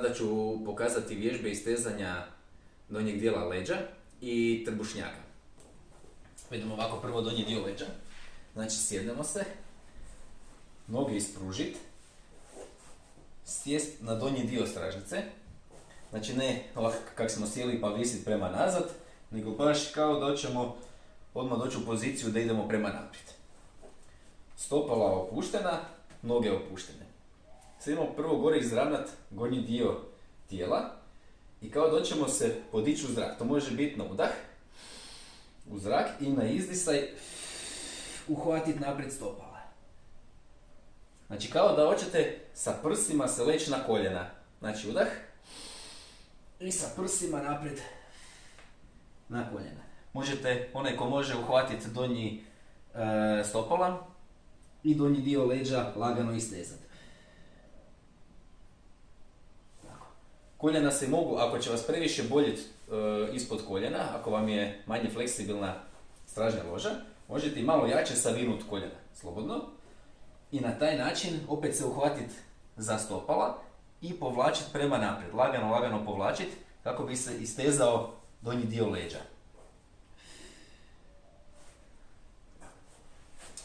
Sada ću pokazati vježbe istezanja donjeg dijela leđa i trbušnjaka. Vidimo ovako prvo donji dio leđa. Znači sjednemo se, noge ispružit, sjest na donji dio stražnice. Znači ne ovako kako smo sjeli pa visit prema nazad, nego baš kao da ćemo odmah doći u poziciju da idemo prema naprijed. Stopala opuštena, noge opuštene. Sad idemo prvo gore izravnat gornji dio tijela i kao da ćemo se podići u zrak. To može biti na udah, u zrak i na izdisaj uhvatiti naprijed stopala. Znači kao da hoćete sa prsima se leći na koljena. Znači udah i sa prsima naprijed na koljena. Možete, onaj ko može, uhvatiti donji stopala i donji dio leđa lagano istezati. Koljena se mogu, ako će vas previše boljeti ispod koljena, ako vam je manje fleksibilna stražnja loža, možete i malo jače savinuti koljena, slobodno. I na taj način opet se uhvatiti za stopala i povlačiti prema naprijed. Lagano povlačiti kako bi se istezao donji dio leđa.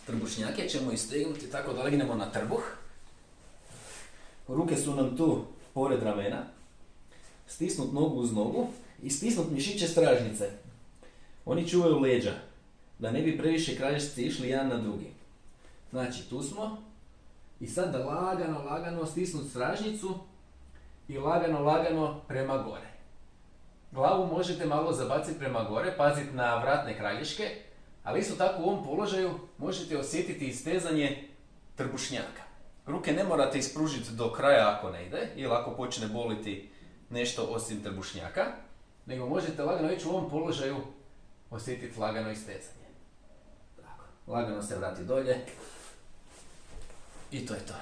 Trbušnjake ćemo istegnuti tako da legnemo na trbuh. Ruke su nam tu pored ramena. Stisnut nogu uz nogu i stisnut mišiće stražnice. Oni čuvaju leđa, da ne bi previše kralješci išli jedan na drugi. Znači, tu smo i sad da lagano stisnut stražnicu i lagano prema gore. Glavu možete malo zabaciti prema gore, paziti na vratne kralješke, ali isto tako u ovom položaju možete osjetiti istezanje trbušnjaka. Ruke ne morate ispružiti do kraja ako ne ide, ili ako počne boliti nešto osim trbušnjaka, nego možete lagano već u ovom položaju osjetiti lagano istezanje. Tako, lagano se vrati dolje i to je to.